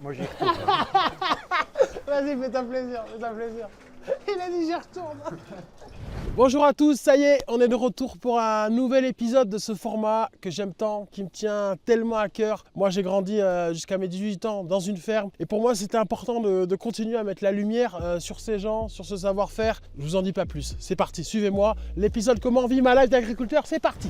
Moi, j'y retourne. Vas-y, fais-toi plaisir, fais-toi plaisir. Il a dit j'y retourne. Bonjour à tous, ça y est, on est de retour pour un nouvel épisode de ce format que j'aime tant, qui me tient tellement à cœur. Moi, j'ai grandi jusqu'à mes 18 ans dans une ferme et pour moi, c'était important de continuer à mettre la lumière sur ces gens, sur ce savoir-faire. Je vous en dis pas plus. C'est parti, suivez-moi. L'épisode Comment vit ma life d'agriculteur, c'est parti.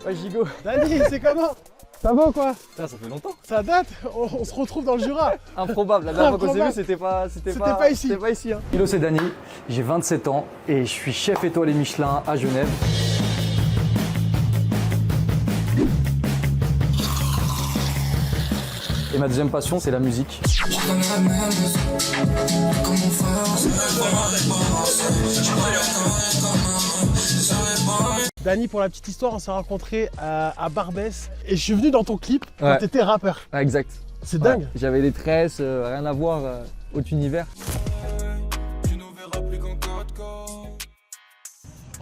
Ouais, Gigot. Dani, c'est comment? Ça va ou quoi? Putain, ça fait longtemps. Ça date? On se retrouve dans le Jura. Improbable. La dernière fois qu'on s'est vu, c'était pas ici. C'était pas ici. Hein. Hello, c'est Dani. J'ai 27 ans et je suis chef étoilé Michelin à Genève. Et ma deuxième passion, c'est la musique. Dani, pour la petite histoire, on s'est rencontrés à Barbès et je suis venu dans ton clip quand Ouais. t'étais rappeur. Ah, exact. C'est dingue. Ouais. J'avais des tresses, rien à voir, autre univers.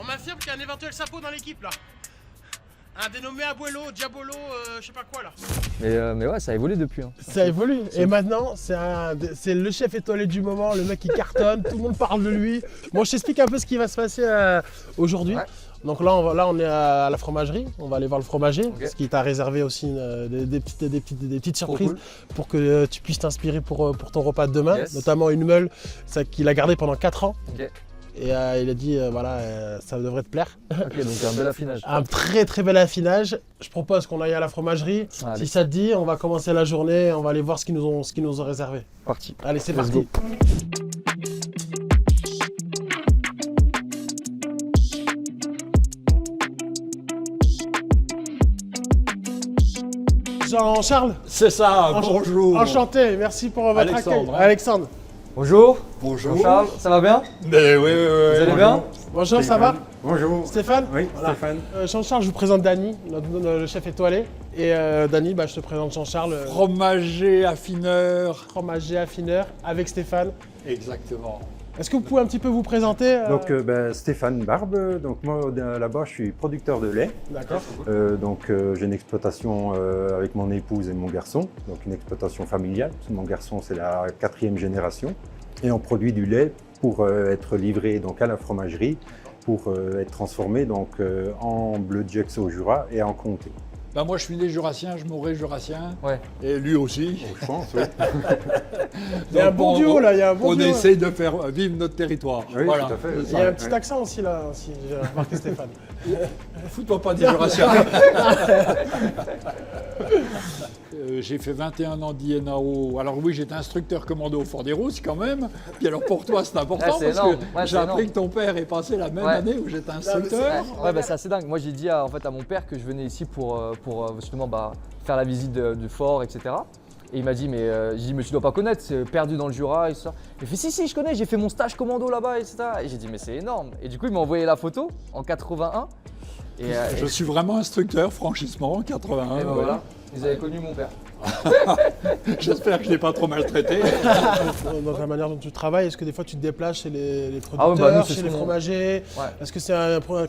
On m'affirme qu'il y a un éventuel sapo dans l'équipe là. Un dénommé Abuelo, Diabolo, je sais pas quoi là. Mais ouais, ça a évolué depuis. Hein. Ça évolue. Et maintenant, c'est le chef étoilé du moment, le mec qui cartonne, tout le monde parle de lui. Bon, je t'explique un peu ce qui va se passer aujourd'hui. Ouais. Donc là, on est à la fromagerie, on va aller voir le fromager, ce qui t'a réservé aussi des petites surprises cool. pour que tu puisses t'inspirer pour ton repas de demain, Yes. notamment une meule qu'il a gardée pendant 4 ans. Ok. Et il a dit, ça devrait te plaire. Ok, donc un bel affinage. Un très très bel affinage. Je propose qu'on aille à la fromagerie. Allez. Si ça te dit, on va commencer la journée, on va aller voir ce qu'ils nous ont réservé. Parti. Allez, c'est Let's parti. go. Jean-Charles, C'est ça, bonjour. enchanté, merci pour votre Alexandre, accueil. hein. Alexandre, Bonjour. Bonjour. Charles, ça va bien? Mais oui, Vous allez bien? bonjour, ça va? Bonjour. Stéphane? Oui, Voilà. Stéphane. Jean-Charles, je vous présente Dani, le chef étoilé. Et Dani, je te présente Jean-Charles, Fromager, affineur. fromager affineur, avec Stéphane. Exactement. Est-ce que vous pouvez un petit peu vous présenter? Donc Stéphane Barbe, donc moi là-bas je suis producteur de lait. D'accord. J'ai une exploitation avec mon épouse et mon garçon, donc une exploitation familiale. Mon garçon c'est la 4e génération et on produit du lait pour être livré donc à la fromagerie pour être transformé donc en bleu de Gex au Jura et en comté. Ben moi je suis né jurassien, je mourrai jurassien. Ouais. Et lui aussi. Je pense, oui. Il y a un bon duo là, il y a un bon On duo. essaye de faire vivre notre territoire. Oui, voilà. tout à fait. Il y a un petit accent aussi là, si j'ai remarqué Stéphane. Fous-toi pas des jurassiens. J'ai fait 21 ans d'INAO. Alors oui, j'étais instructeur commando au Fort des Rousses quand même. Puis alors pour toi, c'est important Ouais, c'est parce énorme. que Ouais, j'ai c'est appris que ton père est passé la même Ouais. année où j'étais instructeur. Ouais, bah, c'est assez dingue. Moi, j'ai dit à mon père que je venais ici pour justement faire la visite du fort, etc. Et il m'a dit, j'ai dit, mais tu dois pas connaître, c'est perdu dans le Jura et tout ça. Il fait, si, je connais, j'ai fait mon stage commando là-bas, etc. Et j'ai dit, mais c'est énorme. Et du coup, il m'a envoyé la photo en 81. Je suis vraiment instructeur, franchissement, en 81. Et ben ouais. voilà, vous avez connu mon père. J'espère que je ne l'ai pas trop maltraité. Dans ta manière dont tu travailles, est-ce que des fois tu te déplaces chez les Ah ouais, producteurs, bah nous, c'est chez ce les qu'on- fromagers? Ouais. Est-ce que c'est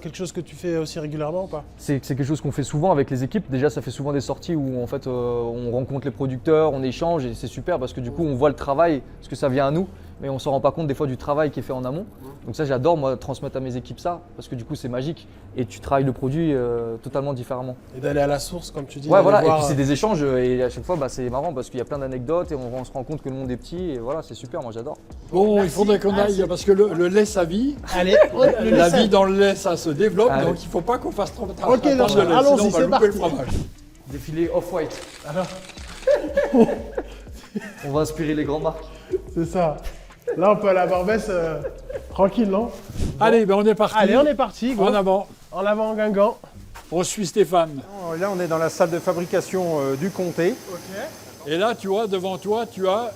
quelque chose que tu fais aussi régulièrement ou pas? C'est quelque chose qu'on fait souvent avec les équipes. Déjà, ça fait souvent des sorties où en fait on rencontre les producteurs, on échange et c'est super parce que du coup on voit le travail, parce que ça vient à nous, mais on s'en rend pas compte des fois du travail qui est fait en amont. Donc ça, j'adore moi transmettre à mes équipes ça parce que du coup c'est magique et tu travailles le produit totalement différemment. Et d'aller à la source, comme tu dis. Ouais, d'aller voilà. Et voir, puis c'est des échanges et à chaque fois c'est marrant parce qu'il y a plein d'anecdotes et on se rend compte que le monde est petit et voilà, c'est super. Moi j'adore. Bon, Merci. il faudrait qu'on aille, parce que le lait, ça vit. Allez, on le La laisse. vie dans le lait, ça se développe, Allez. donc il ne faut pas qu'on fasse trop de Ok, temps de donc, lait, allons-y, sinon on va c'est louper parti. le fromage. Défilé off-white. Alors, On va inspirer les grandes marques. c'est ça. Là, on peut aller à Barbès tranquille, non? Allez, ben on est parti. Allez, on est parti. Go. En avant. En avant, en Guingamp. On suit Stéphane. Là on est dans la salle de fabrication du comté. Ok. Et là, tu vois, devant toi, tu as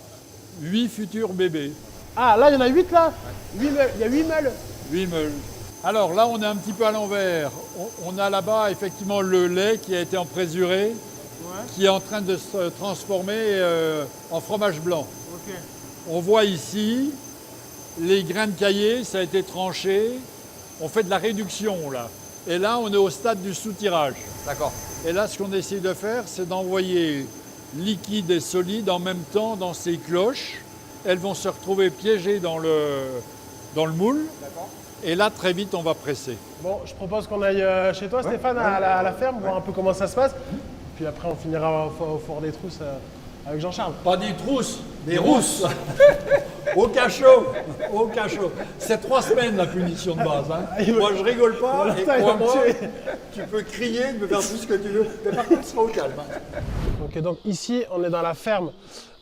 8 futurs bébés. Ah, là, il y en a 8 là? 8 meules. Il y a 8 meules. Lui me... Alors là, on est un petit peu à l'envers. On a là-bas effectivement le lait qui a été emprésuré, qui est en train de se transformer en fromage blanc. Ok. On voit ici les grains de caillé, ça a été tranché. On fait de la réduction là. Et là, on est au stade du soutirage. D'accord. Et là, ce qu'on essaye de faire, c'est d'envoyer liquide et solide en même temps dans ces cloches. Elles vont se retrouver piégées dans le moule. D'accord. Et là, très vite, on va presser. Bon, je propose qu'on aille chez toi, Stéphane, à la ferme, voir un peu comment ça se passe. Puis après, on finira au Fort des Trousses avec Jean-Charles. Pas des trousses, des rousses. Au cachot, au cachot. C'est 3 semaines la punition de base. Hein. Moi, je rigole pas. Voilà, Et il va me crois-moi, tuer. tu peux crier, me faire tout ce que tu veux. Mais par contre, sois au calme. Hein. Ok, donc ici, on est dans la ferme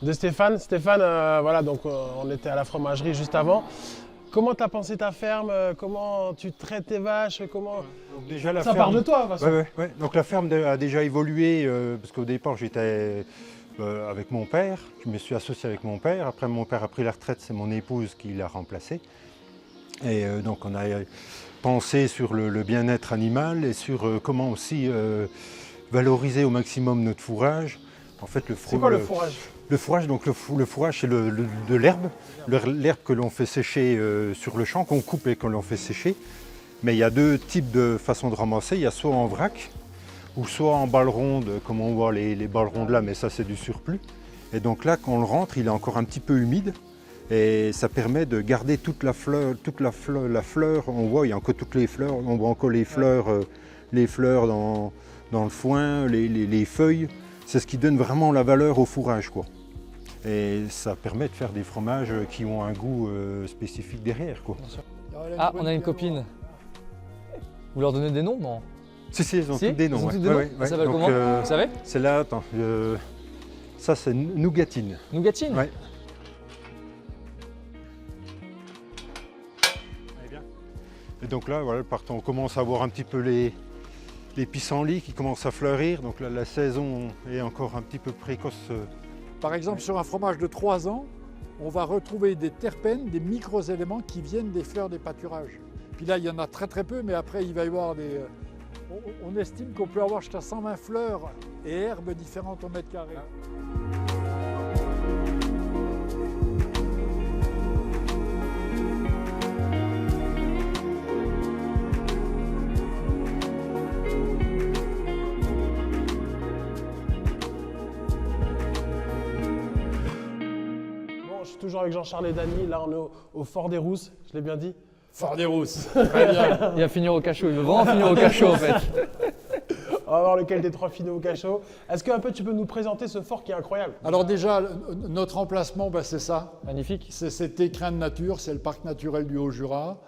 de Stéphane. Stéphane, voilà, donc on était à la fromagerie juste avant. Comment tu as pensé ta ferme? Comment tu traites tes vaches? Comment... Donc déjà, la Ça ferme... part de toi, de toute façon. Ouais. Donc la ferme a déjà évolué, parce qu'au départ, j'étais avec mon père. Je me suis associé avec mon père. Après, mon père a pris la retraite, c'est mon épouse qui l'a remplacé. Et donc, on a pensé sur le bien-être animal et sur comment aussi valoriser au maximum notre fourrage. En fait, C'est quoi le fourrage? Le fourrage, donc le fourrage, c'est de l'herbe. L'herbe que l'on fait sécher sur le champ, qu'on coupe et que l'on fait sécher. Mais il y a 2 types de façons de ramasser. Il y a soit en vrac, ou soit en balle ronde, comme on voit les balles rondes là, mais ça c'est du surplus. Et donc là, quand on le rentre, il est encore un petit peu humide. Et ça permet de garder toute la fleur. On voit, il y a encore toutes les fleurs. On voit encore les fleurs dans le foin, les feuilles. C'est ce qui donne vraiment la valeur au fourrage, quoi. Et ça permet de faire des fromages qui ont un goût spécifique derrière, quoi. Ah, on a une copine. Vous leur donnez des noms, non? Si, ils ont Si, tous des noms. ils ont ouais. tous des noms. Ouais. Ça s'appelle Donc, comment Vous savez? C'est là, attends. Ça, c'est Nougatine. Nougatine? Ouais. Et donc là, voilà, on commence à voir un petit peu les pissenlits qui commencent à fleurir. Donc là, la saison est encore un petit peu précoce. Par exemple, sur un fromage de 3 ans, on va retrouver des terpènes, des micro-éléments qui viennent des fleurs des pâturages. Puis là, il y en a très très peu, mais après, il va y avoir des... On estime qu'on peut avoir jusqu'à 120 fleurs et herbes différentes au mètre carré. Bon, je suis toujours avec Jean-Charles et Dany. Là, on est au Fort des Rousses, je l'ai bien dit. Fort des Rousses, très bien. Il va finir au cachot, il veut vraiment finir au cachot en fait. On va voir lequel des 3 finaux au cachot. Est-ce que un peu tu peux nous présenter ce fort qui est incroyable? Alors déjà, notre emplacement, c'est ça. Magnifique. C'est cet écrin de nature, c'est le parc naturel du Haut-Jura.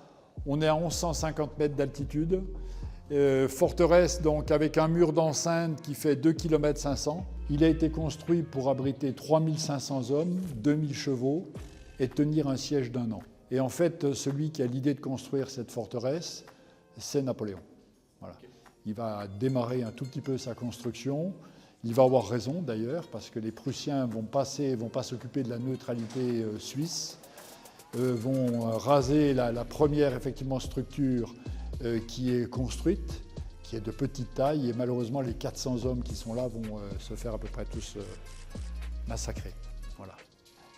On est à 1150 mètres d'altitude. Forteresse donc avec un mur d'enceinte qui fait 2 km 500. Il a été construit pour abriter 3500 hommes, 2000 chevaux et tenir un siège d'1 an. Et en fait, celui qui a l'idée de construire cette forteresse, c'est Napoléon. Voilà. Il va démarrer un tout petit peu sa construction. Il va avoir raison d'ailleurs, parce que les Prussiens vont pas s'occuper de la neutralité suisse, vont raser la première effectivement structure qui est construite, qui est de petite taille, et malheureusement les 400 hommes qui sont là vont se faire à peu près tous massacrer. Voilà.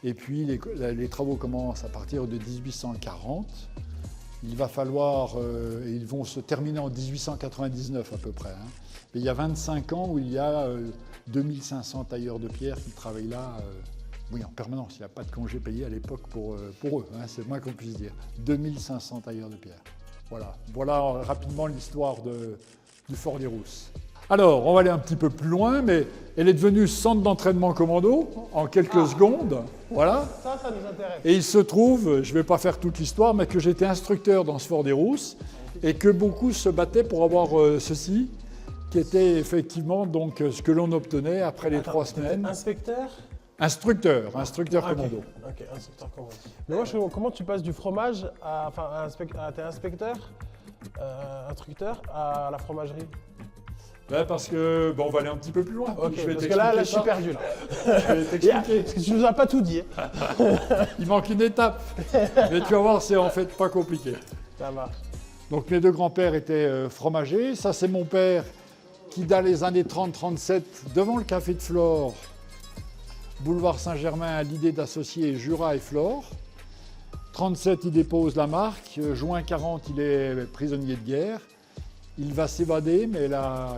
Et puis les travaux commencent à partir de 1840. Il va falloir, ils vont se terminer en 1899 à peu près. Hein. Mais il y a 25 ans où il y a 2500 tailleurs de pierre qui travaillent là, oui, en permanence. Il n'y a pas de congé payé à l'époque pour eux, hein, c'est le moins qu'on puisse dire. 2500 tailleurs de pierre. Voilà rapidement l'histoire du Fort des Rousses. Alors, on va aller un petit peu plus loin, mais elle est devenue centre d'entraînement commando en quelques secondes. Voilà. Ça nous intéresse. Et il se trouve, je ne vais pas faire toute l'histoire, mais que j'étais instructeur dans ce Fort des Rousses et que beaucoup se battaient pour avoir ceci, qui était effectivement donc ce que l'on obtenait après les 3 semaines. Inspecteur? Instructeur Ah, commando. Ok, inspecteur commando. Mais moi, comment tu passes du fromage à t'es inspecteur, instructeur, à la fromagerie? Ouais, parce que, on va aller un petit peu plus loin. Ok, Je vais parce que là, je suis ça. perdu. Là. Je vais t'expliquer. Parce que tu nous as pas tout dit. Il manque une étape. Mais tu vas voir, c'est en fait pas compliqué. Ça marche. Donc mes deux grands-pères étaient fromagers. Ça, c'est mon père qui, dans les années 30-37, devant le Café de Flore, boulevard Saint-Germain, a l'idée d'associer Jura et Flore. 37, il dépose la marque. Juin 40, il est prisonnier de guerre. Il va s'évader, mais la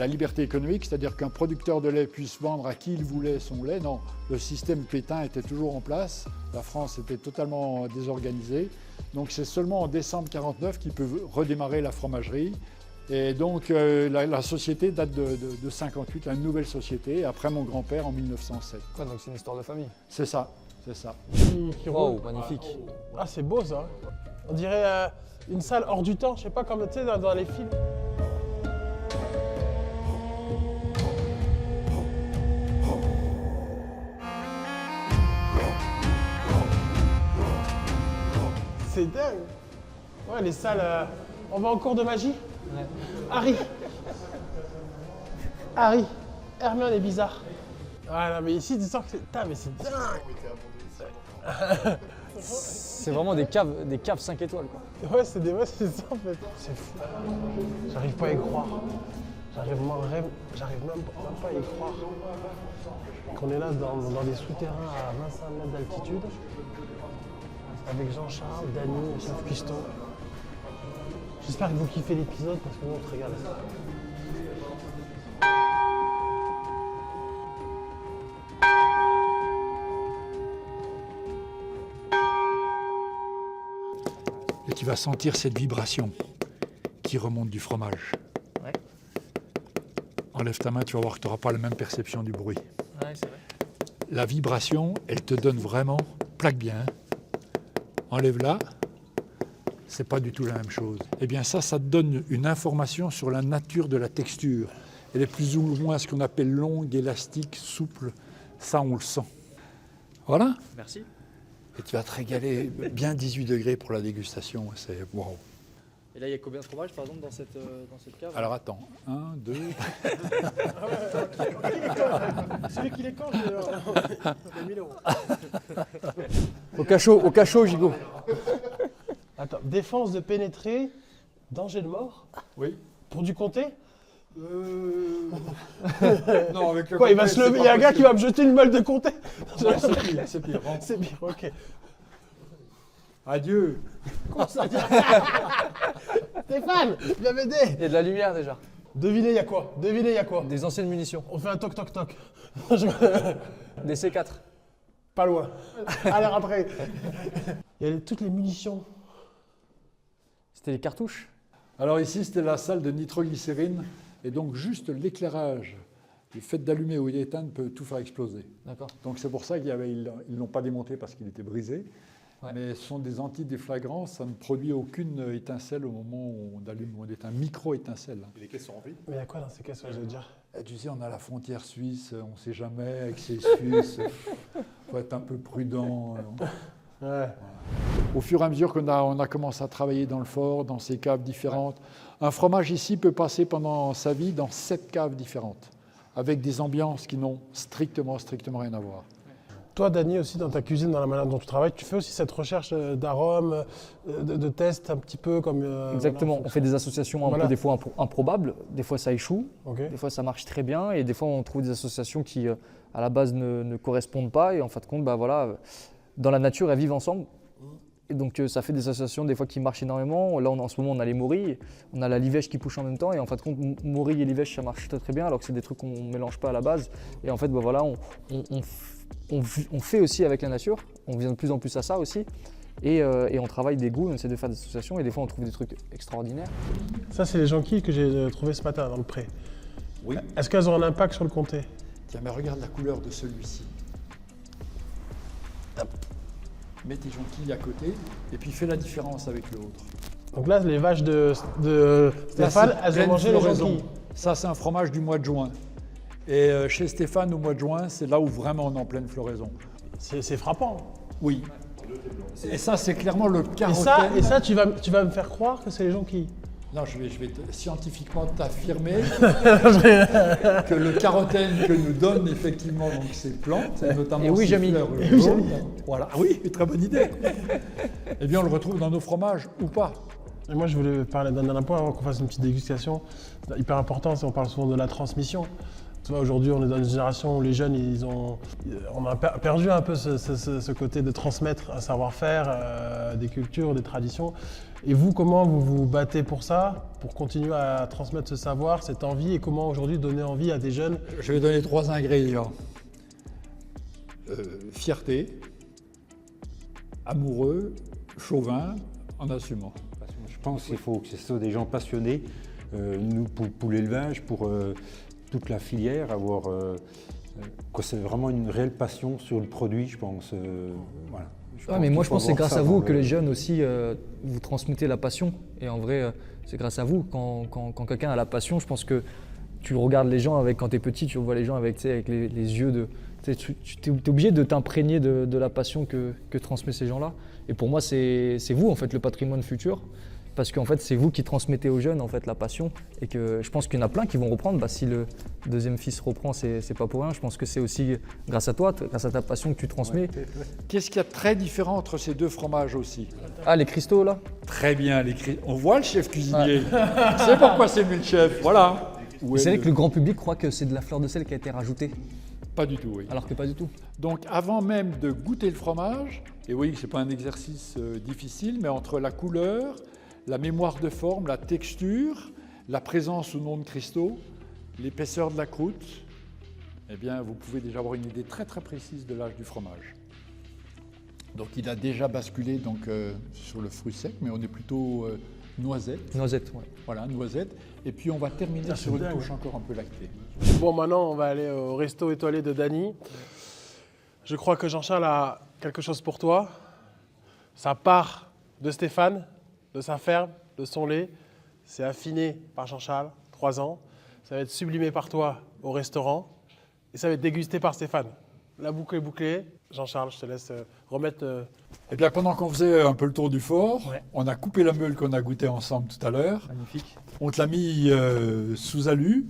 liberté économique, c'est-à-dire qu'un producteur de lait puisse vendre à qui il voulait son lait, non, le système Pétain était toujours en place. La France était totalement désorganisée. Donc c'est seulement en décembre 1949 qu'il peut redémarrer la fromagerie. Et donc la société date de 1958, la nouvelle société, après mon grand-père en 1907. Ouais, donc c'est une histoire de famille. C'est ça, c'est ça. Wow, magnifique. Ah, c'est beau ça. On dirait une salle hors du temps, je sais pas, comme tu sais, dans les films. C'est dingue. Ouais, les salles. On va en cours de magie. Ouais. Harry, Hermione est bizarre. Ah non, mais ici, tu sens que c'est. Putain, mais c'est dingue. C'est vraiment des caves 5 étoiles, quoi. Ouais, c'est ça en fait. C'est fou. J'arrive pas à y croire. J'arrive même pas à y croire. Qu'on est là dans des souterrains à 25 mètres d'altitude avec Jean-Charles, Dany et Chef Cuistot. J'espère que vous kiffez l'épisode parce que nous on se régale. Et tu vas sentir cette vibration qui remonte du fromage. Ouais. Enlève ta main, tu vas voir que tu n'auras pas la même perception du bruit. Ouais, c'est vrai. La vibration, elle te donne vraiment, plaque bien, enlève-la, c'est pas du tout la même chose. Eh bien ça te donne une information sur la nature de la texture. Elle est plus ou moins ce qu'on appelle longue, élastique, souple, ça on le sent. Voilà. Merci. Et tu vas te régaler, bien 18 degrés pour la dégustation, c'est waouh. Et là, il y a combien de fromages, par exemple, dans cette cave? Alors attends, 1, 2... Celui qui les compte, c'est 1000 euros. Au cachot, gigot. Attends, défense de pénétrer, danger de mort Oui. pour du comté. Non, avec le Quoi, il va se lever, il y a un gars qui va me jeter une balle de comté. C'est pire, c'est pire. C'est pire, ok. Adieu. Stéphane, viens m'aider. Il y a de la lumière, déjà. Devinez, il y a quoi? Des anciennes munitions. On fait un toc-toc-toc. Des C4. Pas loin. Allez, rentrez. Il y a toutes les munitions. C'était les cartouches. Alors ici, c'était la salle de nitroglycérine, et donc juste l'éclairage, le fait d'allumer ou d'éteindre peut tout faire exploser. D'accord. Donc c'est pour ça qu'ils ne l'ont pas démonté parce qu'il était brisé, Ouais. mais ce sont des antidéflagrants, ça ne produit aucune étincelle au moment où on allume, on est un micro-étincelle. Et les caisses sont remplies? Mais il y a quoi dans ces caisses, je veux dire? Et tu sais, on a la frontière suisse, on ne sait jamais, avec ces Suisses, il faut être un peu prudent. Ouais. Au fur et à mesure qu'on a commencé à travailler dans le fort, dans ces caves différentes, un fromage ici peut passer pendant sa vie dans 7 caves différentes, avec des ambiances qui n'ont strictement rien à voir. Toi, Dany, aussi dans ta cuisine, dans la manière dont tu travailles, tu fais aussi cette recherche d'arômes, de tests un petit peu comme... Exactement. voilà, On fait des associations un Voilà. peu des fois improbables. Des fois, ça échoue. Ok. Des fois, ça marche très bien. Et des fois, on trouve des associations qui, à la base, ne correspondent pas. Et en fin de compte, bah, voilà, dans la nature, elles vivent ensemble. Et donc, ça fait des associations des fois qui marchent énormément. Là, en ce moment, on a les morilles. On a la livèche qui pousse en même temps. Et en fin de compte, morilles et livèche, ça marche très bien. Alors que c'est des trucs qu'on ne mélange pas à la base. Et en fait, bah, voilà, on fait aussi avec la nature. On vient de plus en plus à ça aussi. Et on travaille des goûts, on essaie de faire des associations. Et des fois, on trouve des trucs extraordinaires. Ça, c'est les jonquilles que j'ai trouvées ce matin dans le pré. Oui. Est-ce qu'elles ont un impact sur le comté? Tiens, mais regarde la couleur de celui-ci. Hop. Mets tes jonquilles à côté, et puis fais la différence avec l'autre. Donc là, les vaches de Stéphane, elles ont mangé les jonquilles. Ça, c'est un fromage du mois de juin. Et chez Stéphane, au mois de juin, c'est là où vraiment on est en pleine floraison. C'est frappant. Oui. Et ça, c'est clairement le carotène. Et ça, tu vas me faire croire que c'est les jonquilles. Non, je vais scientifiquement t'affirmer que le carotène que nous donnent effectivement donc, ces plantes, notamment Et oui, ces Jamy. fleurs Et oui, jaunes, voilà, oui, très bonne idée. Eh bien, on le retrouve dans nos fromages ou pas. Et moi, je voulais parler d'un dernier point avant qu'on fasse une petite dégustation. Hyper important, on parle souvent de la transmission. Tu vois, aujourd'hui, on est dans une génération où les jeunes, on a perdu un peu ce côté de transmettre un savoir-faire, des cultures, des traditions. Et vous, comment vous vous battez pour ça, pour continuer à transmettre ce savoir, cette envie, et comment aujourd'hui donner envie à des jeunes? Je vais donner 3 ingrédients. Fierté, amoureux, chauvin, en assumant. Je pense qu'il faut que ce soit des gens passionnés, nous pour l'élevage, pour toute la filière, avoir que c'est vraiment une réelle passion sur le produit, je pense. Voilà. Mais moi qu'il je faut pense que c'est avoir grâce ça à vous dans que le- les jeunes aussi, vous transmettez la passion. Et en vrai, c'est grâce à vous. Quand quelqu'un a la passion, je pense que tu regardes les gens quand tu es petit, tu vois les gens avec les yeux de... Tu es obligé de t'imprégner de la passion que transmettent ces gens-là. Et pour moi, c'est vous en fait le patrimoine futur. Parce qu'en fait, c'est vous qui transmettez aux jeunes en fait la passion, et que je pense qu'il y en a plein qui vont reprendre. Si le deuxième fils reprend, c'est pas pour rien. Je pense que c'est aussi grâce à toi, grâce à ta passion que tu transmets. Qu'est-ce qu'il y a de très différent entre ces 2 fromages aussi? Ah, les cristaux là. Très bien, on voit le chef cuisinier. C'est pourquoi c'est lui le chef, voilà. C'est vrai que le grand public croit que c'est de la fleur de sel qui a été rajoutée, Pas du tout, oui. alors que pas du tout. Donc avant même de goûter le fromage, et oui, c'est pas un exercice difficile, mais entre la couleur, la mémoire de forme, la texture, la présence ou non de cristaux, l'épaisseur de la croûte, eh bien, vous pouvez déjà avoir une idée très très précise de l'âge du fromage. Donc il a déjà basculé donc, sur le fruit sec, mais on est plutôt noisette. Noisette, ouais. Voilà, noisette. Et puis on va terminer Ah, sur c'est une dingue. touche encore un peu lactée. Bon, maintenant, on va aller au resto étoilé de Dany. Je crois que Jean-Charles a quelque chose pour toi. Ça part de Stéphane, de sa ferme, de son lait. C'est affiné par Jean-Charles, 3 ans. Ça va être sublimé par toi au restaurant. Et ça va être dégusté par Stéphane. La boucle est bouclée. Jean-Charles, je te laisse remettre... Eh bien, pendant qu'on faisait un peu le tour du fort, Ouais. on a coupé la meule qu'on a goûté ensemble tout à l'heure. Magnifique. On te l'a mis sous alu.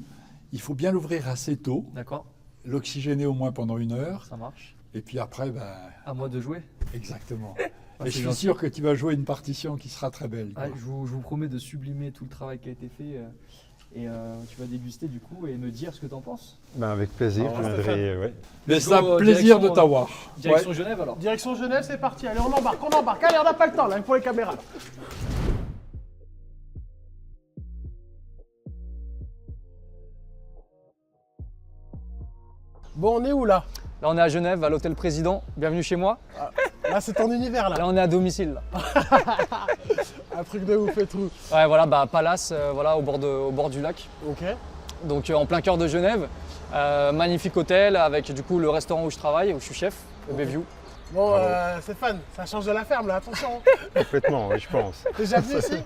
Il faut bien l'ouvrir assez tôt, D'accord, l'oxygéner au moins pendant 1 heure. ça marche. Et puis après, ben, À moi de jouer. exactement. Ah, Et c'est je suis gentil. sûr que tu vas jouer une partition qui sera très belle. Ouais, je vous promets de sublimer tout le travail qui a été fait. Et tu vas déguster du coup et me dire ce que tu en penses. Ben, avec plaisir, Alors, je viendrai. Ouais. Mais Let's c'est un go, plaisir direction, de t'avoir. Direction Genève alors. Direction Genève, c'est parti. Allez, on embarque. Allez, on n'a pas le temps là pour les caméras. Bon, on est où là? Là on est à Genève, à l'hôtel Président. Bienvenue chez moi. Là, c'est ton univers là. Là on est à domicile. Là. Un truc de ouf et tout. Ouais voilà, Palace, voilà, au bord du lac. Ok. Donc en plein cœur de Genève. Magnifique hôtel avec du coup le restaurant où je travaille, où je suis chef, le Bayview. Bon, Stéphane, ça change de la ferme là, attention. Complètement, oui, je pense. T'es déjà venu ici?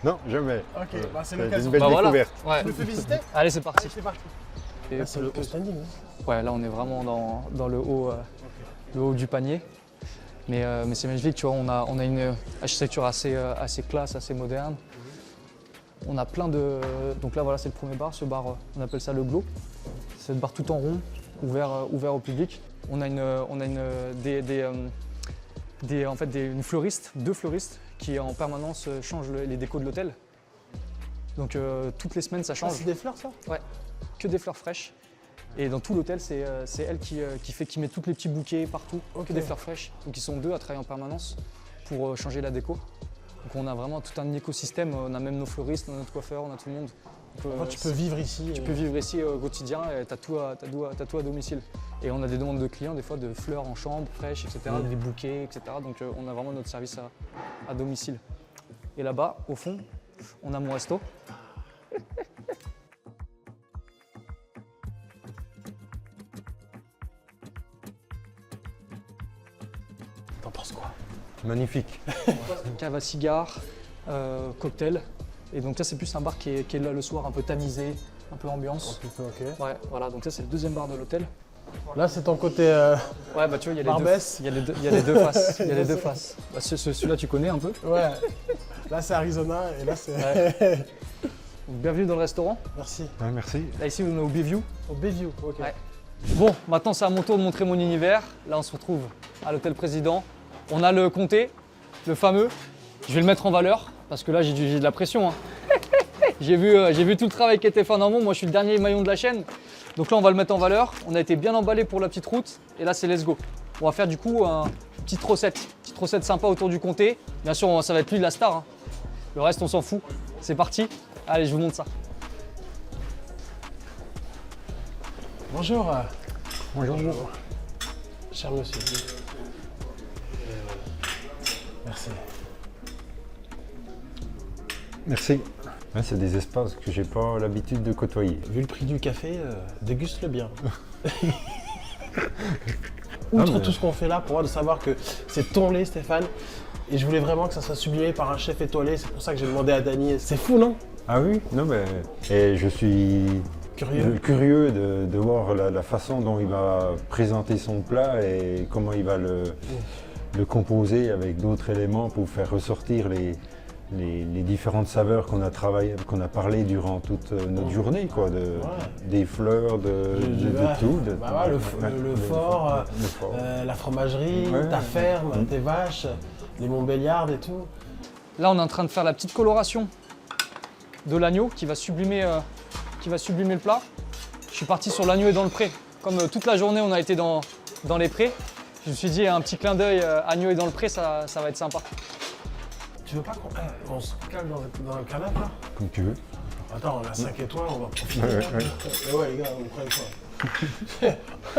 Non, jamais. Ok, bah, c'est C'est l'occasion. une belle Bah, voilà. découverte. Ouais. Tu me fais visiter? Allez c'est parti. Allez, c'est parti. Et Là, c'est le haut standing. hein. Ouais, là on est vraiment dans le haut du panier. Mais c'est magnifique, tu vois, on a une architecture assez classe, assez moderne. On a plein de... Donc là voilà, c'est le premier bar, ce bar, on appelle ça le Glow. C'est le bar tout en rond, ouvert au public. On a une fleuriste, 2 fleuristes, qui en permanence changent les décos de l'hôtel. Donc toutes les semaines ça Ah, change. c'est des fleurs ça? Ouais, que des fleurs fraîches. Et dans tout l'hôtel, c'est elle qui met tous les petits bouquets partout, Ok. que des fleurs fraîches. Donc ils sont 2 à travailler en permanence pour changer la déco. Donc on a vraiment tout un écosystème, on a même nos fleuristes, on a notre coiffeur, on a tout le monde. Donc, Enfin, tu peux vivre ici. tu peux vivre ici au quotidien et t'as tout à domicile. Et on a des demandes de clients, des fois de fleurs en chambre, fraîches, etc., des bouquets, etc. Donc on a vraiment notre service à domicile. Et là-bas, au fond, on a mon resto. T'en penses quoi? Magnifique. Une cave à cigares, cocktail. Et donc ça c'est plus un bar qui est là le soir un peu tamisé, un peu ambiance. Plutôt ok. Ouais, voilà, donc ça c'est le deuxième bar de l'hôtel. Là, c'est ton côté. Ouais, bah tu vois, il y a les deux, Barbès. il y a les deux faces. Il y a les deux faces. Bah, celui-là tu connais un peu. Ouais. Là, c'est Arizona et là, c'est. Ouais. Bienvenue dans le restaurant. Merci. Ouais, merci. Là, ici, on est au Bayview. Au Bayview, ok. Ouais. Bon, maintenant, c'est à mon tour de montrer mon univers. Là, on se retrouve à l'hôtel Président. On a le comté, le fameux. Je vais le mettre en valeur parce que là, j'ai de la pression. Hein. J'ai vu tout le travail qui a été fait en amont. Moi, je suis le dernier maillon de la chaîne. Donc là, on va le mettre en valeur. On a été bien emballé pour la petite route. Et là, c'est let's go. On va faire du coup une petite recette sympa autour du comté. Bien sûr, ça va être lui la star. Hein. Le reste, on s'en fout. C'est parti. Allez, je vous montre ça. Bonjour. Bonjour. Cher monsieur. Merci. Merci. Ouais, c'est des espaces que j'ai pas l'habitude de côtoyer. Vu le prix du café, déguste-le bien. Outre tout ce qu'on fait là, pour moi de savoir que c'est ton lait, Stéphane, et je voulais vraiment que ça soit sublimé par un chef étoilé, c'est pour ça que j'ai demandé à Dany. C'est fou, non? Ah oui? Non, mais et je suis Curieux. de voir la façon dont il va présenter son plat et comment il va le composer avec d'autres éléments pour faire ressortir les différentes saveurs qu'on a travaillé, qu'on a parlé durant toute notre journée, quoi, des fleurs, de tout. Bah ouais, le fort, la fromagerie, ta ferme, tes vaches, les Montbéliardes et tout. Là, on est en train de faire la petite coloration de l'agneau qui va sublimer le plat. Je suis parti sur l'agneau et dans le pré. Comme toute la journée, on a été dans les prés, je me suis dit un petit clin d'œil agneau et dans le pré, ça va être sympa. Tu veux pas qu'on se cale dans le canapé là? Comme tu veux. Attends, on a 5 étoiles, on va profiter. Ouais, les gars, vous croyez quoi?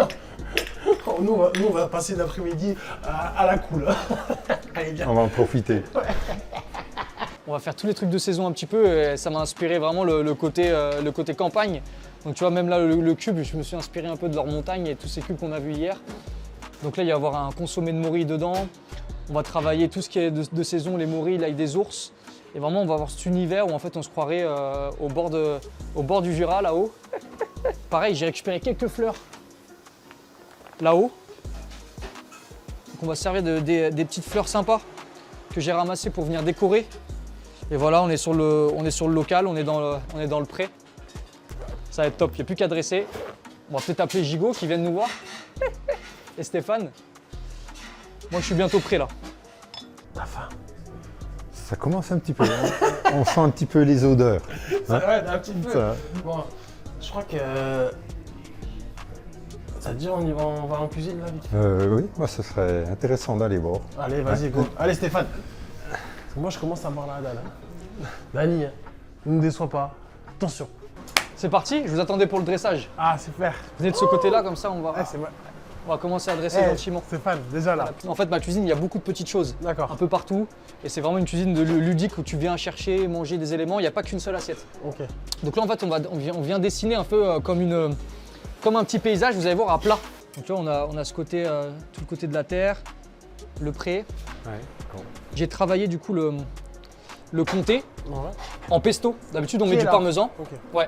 Nous, on va passer l'après-midi à la cool. Allez, viens. On va en profiter. On va faire tous les trucs de saison un petit peu et ça m'a inspiré vraiment le côté campagne. Donc tu vois, même là, le cube, je me suis inspiré un peu de leur montagne et tous ces cubes qu'on a vus hier. Donc là, il va y avoir un consommé de morilles dedans. On va travailler tout ce qui est de saison, les morilles, l'ail des ours. Et vraiment, on va avoir cet univers où en fait, on se croirait au bord du Jura, là-haut. Pareil, j'ai récupéré quelques fleurs là-haut. Donc on va se servir des petites fleurs sympas que j'ai ramassées pour venir décorer. Et voilà, on est sur le local, on est dans le pré. Ça va être top, il n'y a plus qu'à dresser. On va peut-être appeler Gigot qui vienne nous voir. Et Stéphane. Moi, je suis bientôt prêt là. T'as faim? Ça commence un petit peu. On sent un petit peu les odeurs. Ouais, un petit peu. Ça. Bon, je crois que. Ça te dit, on va en cuisine là vite? Oui, moi, ce serait intéressant d'aller voir. Allez, vas-y, go. Allez, Stéphane. Parce que moi, je commence à boire la dalle. Hein. Dany, ne nous déçois pas. Attention. C'est parti, je vous attendais pour le dressage. Ah, super. Venez de ce côté-là, comme ça, on va commencer à dresser gentiment. Stéphane, déjà là. En fait, ma cuisine, il y a beaucoup de petites choses. D'accord. Un peu partout. Et c'est vraiment une cuisine ludique où tu viens chercher, manger des éléments. Il n'y a pas qu'une seule assiette. Ok. Donc là, en fait, on vient dessiner un peu comme un petit paysage, vous allez voir, à plat. Donc tu vois, on a ce côté, tout le côté de la terre, le pré. Ouais, cool. J'ai travaillé du coup le comté Ouais. en pesto. D'habitude, on Qui met est du là parmesan. Ok. Ouais.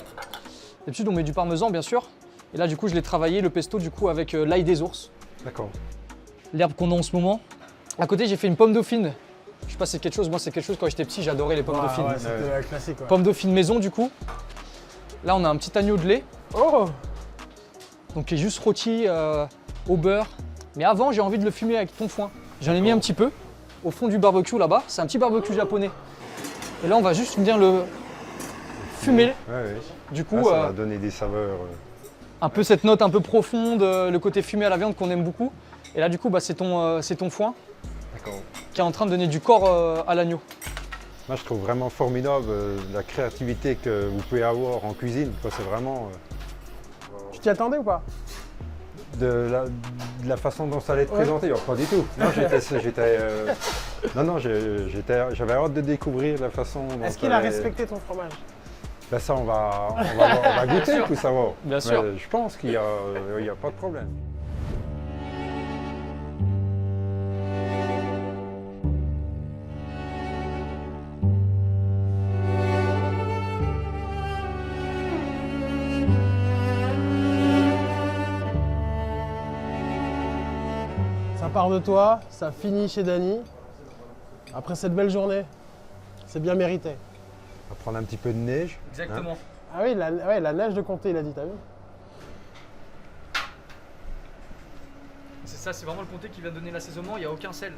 D'habitude, on met du parmesan, bien sûr. Et là, du coup, je l'ai travaillé, le pesto, du coup, avec l'ail des ours. D'accord. L'herbe qu'on a en ce moment. À côté, j'ai fait une pomme dauphine. Je sais pas, c'est quelque chose. Moi, c'est quelque chose, quand j'étais petit, j'adorais les pommes dauphines. Ouais, c'était la classique. Ouais. Pomme dauphine maison, du coup. Là, on a un petit agneau de lait. Oh! Donc, qui est juste rôti au beurre. Mais avant, j'ai envie de le fumer avec ton foin. J'en ai mis un petit peu au fond du barbecue là-bas. C'est un petit barbecue japonais. Et là, on va juste venir le fumer. Ouais. Du coup, ça va donner des saveurs. un peu cette note un peu profonde, le côté fumé à la viande qu'on aime beaucoup. Et là, du coup, c'est ton foin D'accord. qui est en train de donner du corps à l'agneau. Moi, je trouve vraiment formidable la créativité que vous pouvez avoir en cuisine. C'est vraiment Tu t'y attendais ou pas? de la façon dont ça allait être présenté. Alors, pas du tout. Non, j'avais hâte de découvrir la façon dont Est-ce qu'il a respecté ton fromage? Ben ça, on va voir, on va goûter pour savoir. Bien sûr. Mais je pense qu'il n'y a pas de problème. Ça part de toi, ça finit chez Dany. Après cette belle journée, C'est bien mérité. On va prendre un petit peu de neige. Exactement. Ah oui, la neige de Comté, il a dit, t'as vu? C'est ça, c'est vraiment le comté qui vient donner l'assaisonnement, il n'y a aucun sel.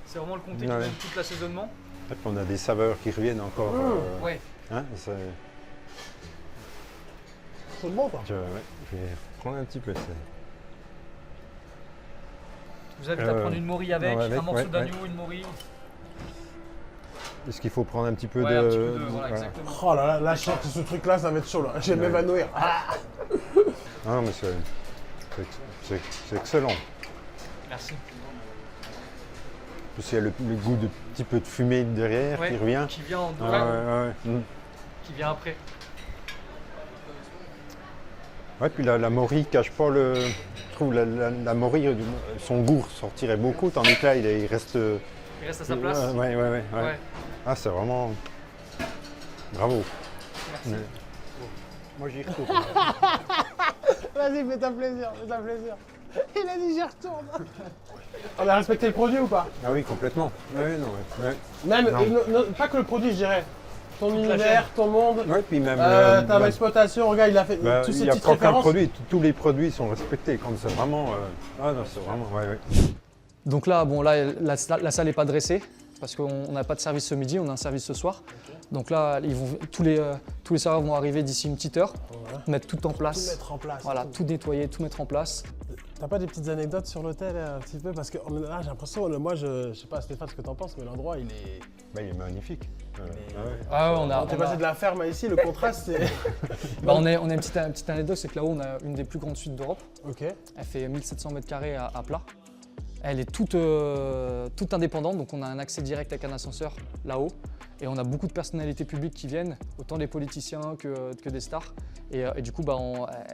C'est vraiment le comté qui Ouais. donne tout l'assaisonnement. Et puis on a des saveurs qui reviennent encore. Ouais. Hein, C'est bon, toi. je vais prendre un petit peu. Vous invite à prendre une morille avec, avec, un morceau ouais, d'agneau, une morille. Est-ce qu'il faut prendre un petit peu Ouais, de. un petit peu de. Voilà, exactement. Oh là là, là, je sens que ce truc-là, ça va être chaud, là. Je vais Ouais. m'évanouir. Ah. Non, mais c'est excellent. Merci. Parce qu'il y a le goût de petit peu de fumée derrière Ouais, qui revient. Qui vient en Ah, ouais. qui vient après. Ouais, puis la morille cache pas le. Je trouve la morille, son goût sortirait beaucoup, tandis que là, il reste. Il reste à sa place. Ouais. Ouais. Ah, c'est vraiment. Bravo. Merci. Ouais. Moi, j'y retourne. Vas-y, fais-toi plaisir, fais-toi plaisir. Il a dit, j'y retourne. On a respecté le produit ou pas? Ah oui, complètement. Ouais, non, ouais. Même, Non. pas que le produit, je dirais. Ton la univers, chaîne. ton monde, Ouais, puis même. ta exploitation, regarde, il a fait tous il ces n'y a petites pas qu'un références. produit, tous les produits sont respectés. Comme c'est vraiment. Ah non, c'est vraiment. Ouais. Donc là, bon, là, la salle n'est pas dressée parce qu'on n'a pas de service ce midi, on a un service ce soir. Donc là, tous les serveurs vont arriver d'ici une petite heure, mettre tout en place. Tout mettre en place. Voilà, tout nettoyer, tout mettre en place. T'as pas des petites anecdotes sur l'hôtel un petit peu? Parce que là, j'ai l'impression, moi, je sais pas Stéphane ce que t'en penses, mais l'endroit, il est. Bah, il est magnifique. Ah ouais, Quand t'es passé de la ferme à ici, le contraste, c'est. Bah, on a une petite anecdote, c'est que là-haut, on a une des plus grandes suites d'Europe. Ok. Elle fait 1700 mètres carrés à plat. Elle est toute indépendante, donc on a un accès direct avec un ascenseur là-haut. Et on a beaucoup de personnalités publiques qui viennent, autant des politiciens que des stars. Et du coup, bah,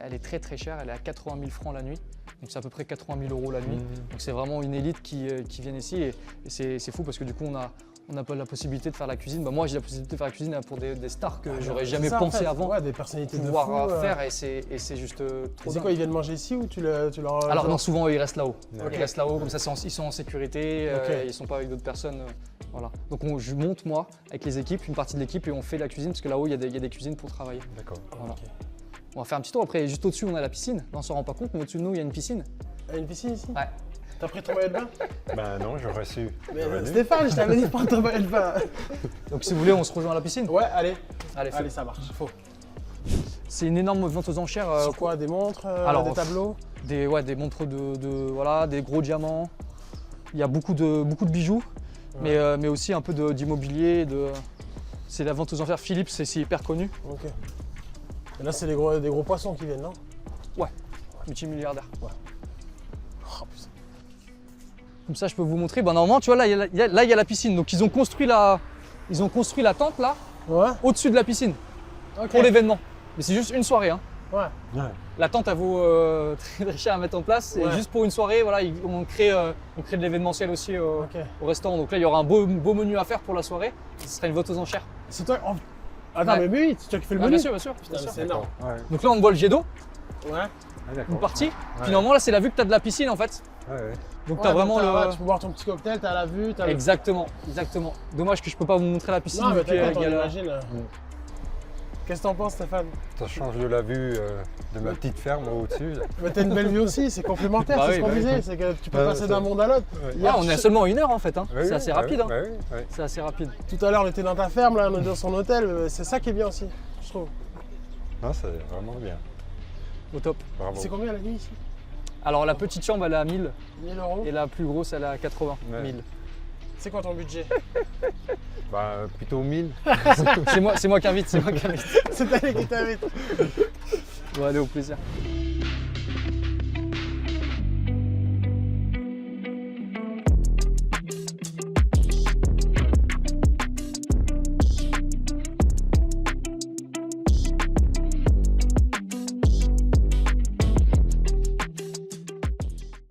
elle est très très chère, elle est à 80 000 francs la nuit. Donc c'est à peu près 80 000 € la nuit. Donc c'est vraiment une élite qui vient ici. Et c'est fou parce que du coup, on n'a pas la possibilité de faire la cuisine. Bah, moi, j'ai la possibilité de faire la cuisine pour des stars que j'aurais jamais C'est ça, en pensé fait. avant Ouais, des personnalités de pouvoir fou, faire. Et c'est juste trop C'est dingue. quoi, ils viennent manger ici ou tu leur. Alors non, souvent ils restent là-haut. Ok. Ils restent là-haut, comme ça ils sont en sécurité, Ok. ils sont pas avec d'autres personnes. Voilà. Donc je monte moi avec les équipes, une partie de l'équipe et on fait la cuisine parce que là-haut il y a des cuisines pour travailler. D'accord. Voilà. Ok. On va faire un petit tour. Après juste au-dessus on a la piscine. Là, on s'en rend pas compte, mais au-dessus de nous il y a une piscine. Ah, une piscine ici? Ouais. T'as pris ton maillot de bain? Ben non, j'aurais su. J'aurais dû. Stéphane, je t'avais dit de prendre ton maillot de bain. Donc si vous voulez on se rejoint à la piscine. Ouais, allez. Allez, fais. Allez, ça marche. Faut. C'est une énorme vente aux enchères. Sur quoi? Des montres, alors, des tableaux? Des montres voilà, des gros diamants. Il y a beaucoup de bijoux, mais aussi un peu d'immobilier. C'est la vente aux enchères Philips, c'est hyper connu. Ok. Et là, c'est des gros poissons qui viennent, non? Multimilliardaire. Oh, putain. Comme ça, je peux vous montrer. Ben, normalement, tu vois, là, il y a la piscine. Donc, ils ont construit la tente là, Ouais? au-dessus de la piscine Ok. pour l'événement. Mais c'est juste une soirée. Hein. Ouais. Ouais. La tente, elle vaut très, très cher à mettre en place. C'est Ouais. juste pour une soirée. Voilà, on crée de l'événementiel aussi Ok. au restaurant. Donc là, il y aura un beau menu à faire pour la soirée. Ce sera une vente aux enchères. C'est toi. Attends, Ouais. mais oui, c'est toi qui fais le Ah, menu? bien sûr, bien sûr. Putain, bien sûr. c'est énorme. Ouais. Donc là, on voit le jet d'eau, Ouais. Ah, d'accord. une partie. Ouais. Puis normalement, là, c'est la vue que tu as de la piscine en fait. Ouais, ouais. Donc Ouais, tu as vraiment ouais, le. tu peux boire ton petit cocktail, t'as la vue, t'as le. Exactement. Dommage que je peux pas vous montrer la piscine. Non, mais vu qu'il y a- t'inquiète, on il y a la- imagine. Qu'est-ce que t'en penses, Stéphane? Ça change de la vue de ma petite ferme au-dessus. Mais t'as une belle vue aussi, c'est complémentaire, Bah c'est oui, ce qu'on bah disait, oui. c'est que tu peux Ouais, passer c'est- d'un monde à l'autre. Ouais. Hier, Ah, on est à seulement 1 heure en fait. Hein. Ouais, C'est ouais, assez ouais, rapide. Hein. ouais, ouais. C'est assez rapide. Tout à l'heure, on était dans ta ferme, là, on est dans son hôtel, c'est ça qui est bien aussi, je trouve. Non, c'est vraiment bien. Au top. Bravo. C'est combien la nuit ici? Alors la petite chambre elle est à 1000 1000 € et la plus grosse elle est à 80 Ouais. 000. C'est quoi ton budget? Bah, plutôt 1000. C'est moi qui invite, c'est moi qui invite. C'est allé qui t'invite. Bon allez au plaisir.